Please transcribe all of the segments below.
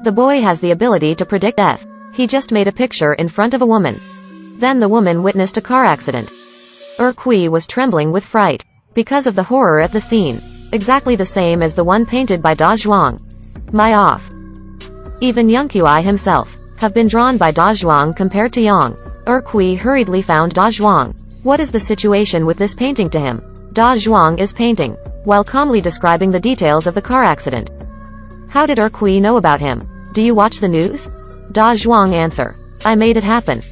The boy has the ability to predict death. He just made a picture in front of a woman. Then the woman witnessed a car accident. Kui was trembling with fright because of the horror at the scene, exactly the same as the one painted by Da Zhuang. My off. Even Yang Kui himself have been drawn by Da Zhuang compared to Yang. Kui hurriedly found Da Zhuang. What is the situation with this painting to him? Da Zhuang is painting, while calmly describing the details of the car accident. How did Kui know about him? Do you watch the news? Da Zhuang answer. I made it happen.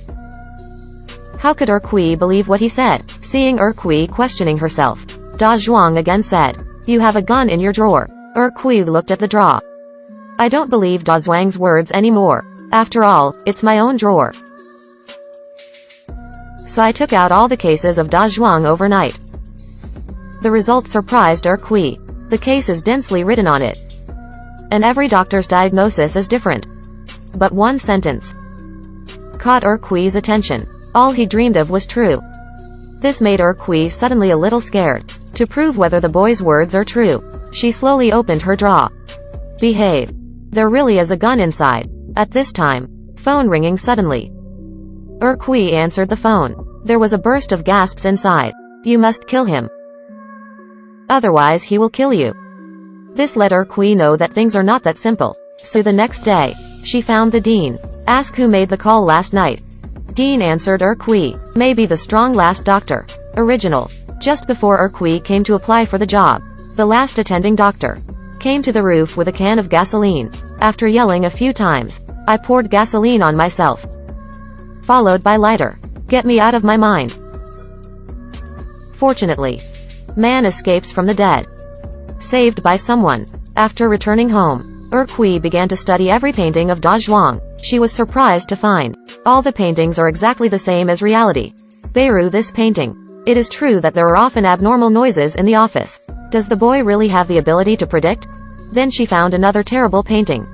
How could Kui believe what he said? Seeing Kui questioning herself, Da Zhuang again said, you have a gun in your drawer. Kui looked at the drawer. I don't believe Da Zhuang's words anymore. After all, it's my own drawer. So I took out all the cases of Da Zhuang overnight. The result surprised Kui. The case is densely written on it, and every doctor's diagnosis is different. But one sentence caught Kui's attention. All he dreamed of was true. This made Kui suddenly a little scared. To prove whether the boy's words are true, she slowly opened her drawer. Behave. There really is a gun inside. At this time, phone ringing suddenly. Kui answered the phone. There was a burst of gasps inside. You must kill him. Otherwise he will kill you. This let Kui know that things are not that simple. So the next day, she found the dean. Ask who made the call last night. Dean answered Kui. Maybe the strong last doctor. Original. Just before Kui came to apply for the job, the last attending doctor came to the roof with a can of gasoline. After yelling a few times, I poured gasoline on myself, followed by lighter. Get me out of my mind. Fortunately, man escapes from the dead. Saved by someone. After returning home, Kui began to study every painting of Da Zhuang. She was surprised to find all the paintings are exactly the same as reality. Beru this painting. It is true that there are often abnormal noises in the office. Does the boy really have the ability to predict? Then she found another terrible painting.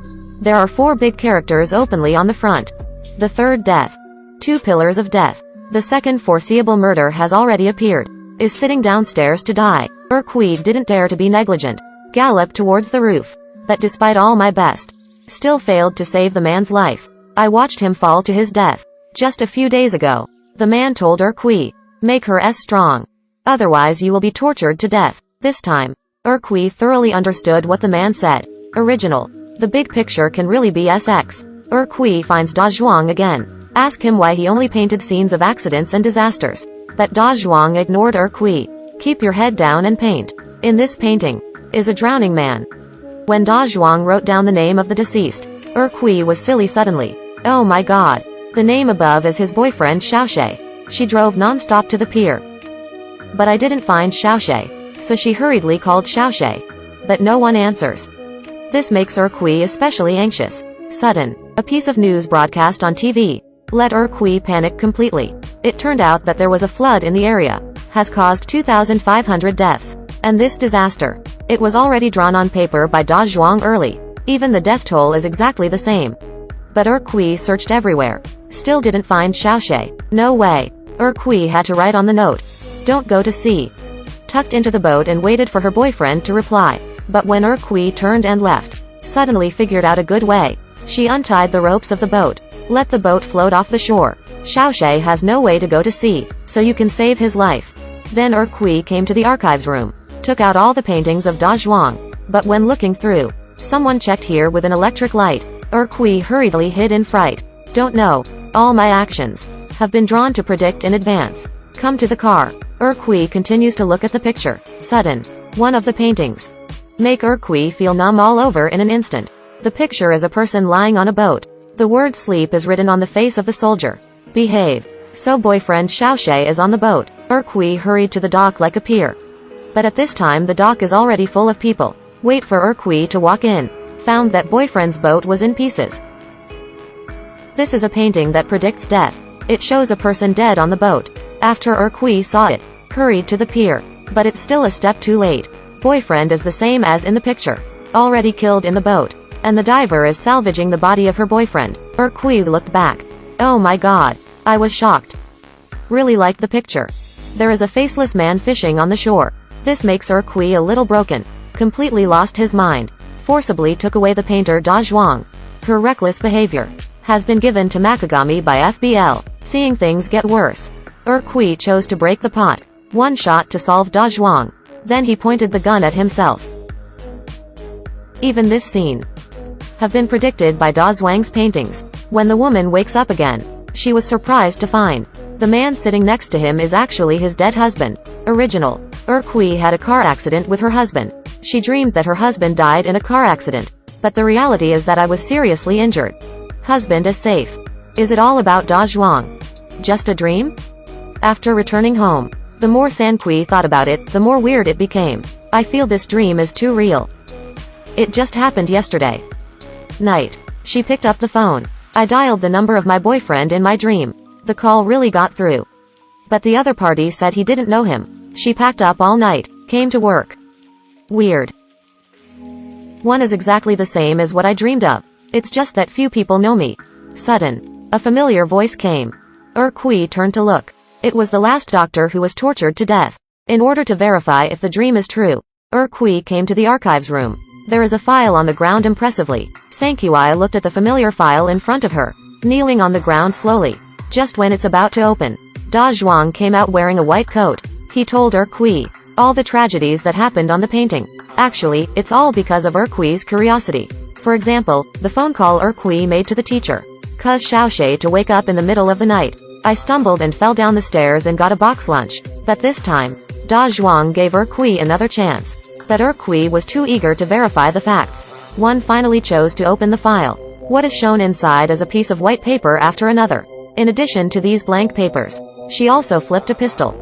There are 4 big characters openly on the front. The third death. 2 pillars of death. The second foreseeable murder has already appeared. Is sitting downstairs to die. Kui didn't dare to be negligent. Galloped towards the roof. But despite all my best, still failed to save the man's life. I watched him fall to his death. Just a few days ago, the man told Kui, make her as strong. Otherwise you will be tortured to death. This time, Kui thoroughly understood what the man said. Original. The big picture can really be SX. Kui finds Da Zhuang again. Ask him why he only painted scenes of accidents and disasters. But Da Zhuang ignored Kui. Keep your head down and paint. In this painting, is a drowning man. When Da Zhuang wrote down the name of the deceased, Kui was silly suddenly. Oh my god. The name above is his boyfriend Xiaoshe. She drove non-stop to the pier. But I didn't find Xiaoshe. So she hurriedly called Xiaoshe. But no one answers. This makes Kui especially anxious. Sudden, a piece of news broadcast on TV let Kui panic completely. It turned out that there was a flood in the area, has caused 2,500 deaths. And this disaster, it was already drawn on paper by Da Zhuang early. Even the death toll is exactly the same. But Kui searched everywhere. Still didn't find Xiaoshe. No way. Kui had to write on the note. Don't go to sea. Tucked into the boat and waited for her boyfriend to reply. But when Kui turned and left, suddenly figured out a good way. She untied the ropes of the boat. Let the boat float off the shore. Xiaoshe has no way to go to sea, so you can save his life. Then Kui came to the archives room. Took out all the paintings of Da Zhuang. But when looking through, someone checked here with an electric light. Kui hurriedly hid in fright. Don't know. All my actions have been drawn to predict in advance. Come to the car. Kui continues to look at the picture. Sudden. One of the paintings make Kui feel numb all over in an instant. The picture is a person lying on a boat. The word sleep is written on the face of the soldier. Behave. So boyfriend Xiaoshe is on the boat. Kui hurried to the dock like a pier. But at this time the dock is already full of people. Wait for Kui to walk in. Found that boyfriend's boat was in pieces. This is a painting that predicts death. It shows a person dead on the boat. After Kui saw it, hurried to the pier. But it's still a step too late. Boyfriend is the same as in the picture. Already killed in the boat. And the diver is salvaging the body of her boyfriend. Kui looked back. Oh my god. I was shocked. Really like the picture. There is a faceless man fishing on the shore. This makes Kui a little broken. Completely lost his mind. Forcibly took away the painter Da Zhuang. Her reckless behavior has been given to Makagami by FBL. Seeing things get worse, Kui chose to break the pot. One shot to solve Da Zhuang. Then he pointed the gun at himself. Even this scene have been predicted by Da Zhuang's paintings. When the woman wakes up again, she was surprised to find the man sitting next to him is actually his dead husband. Original. Kui had a car accident with her husband. She dreamed that her husband died in a car accident. But the reality is that I was seriously injured. Husband is safe. Is it all about Da Zhuang? Just a dream? After returning home, the more Kui thought about it, the more weird it became. I feel this dream is too real. It just happened yesterday night. She picked up the phone. I dialed the number of my boyfriend in my dream. The call really got through. But the other party said he didn't know him. She packed up all night, came to work. Weird. One is exactly the same as what I dreamed of. It's just that few people know me. Sudden. A familiar voice came. Kui turned to look. It was the last doctor who was tortured to death. In order to verify if the dream is true, Kui came to the archives room. There is a file on the ground impressively. Sankuai looked at the familiar file in front of her, kneeling on the ground slowly. Just when it's about to open, Da Zhuang came out wearing a white coat. He told Kui all the tragedies that happened on the painting. Actually, it's all because of Kui's curiosity. For example, the phone call Kui made to the teacher, cuz Xiaoxie to wake up in the middle of the night. I stumbled and fell down the stairs and got a box lunch. But this time, Da Zhuang gave Kui another chance. But Kui was too eager to verify the facts. One finally chose to open the file. What is shown inside is a piece of white paper after another. In addition to these blank papers, she also flipped a pistol.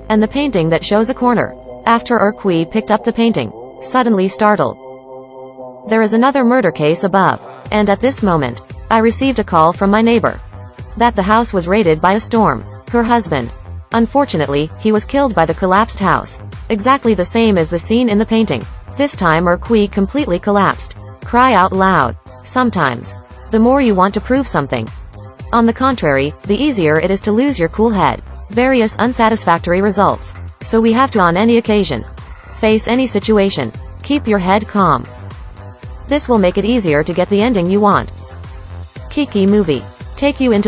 And the painting that shows a corner. After Kui picked up the painting, suddenly startled. There is another murder case above. And at this moment, I received a call from my neighbor that the house was raided by a storm. Her husband. Unfortunately, he was killed by the collapsed house. Exactly the same as the scene in the painting. This time Kui completely collapsed. Cry out loud. Sometimes, the more you want to prove something. On the contrary, the easier it is to lose your cool head. Various unsatisfactory results. So we have to on any occasion. Face any situation. Keep your head calm. This will make it easier to get the ending you want. Kiki movie. Take you into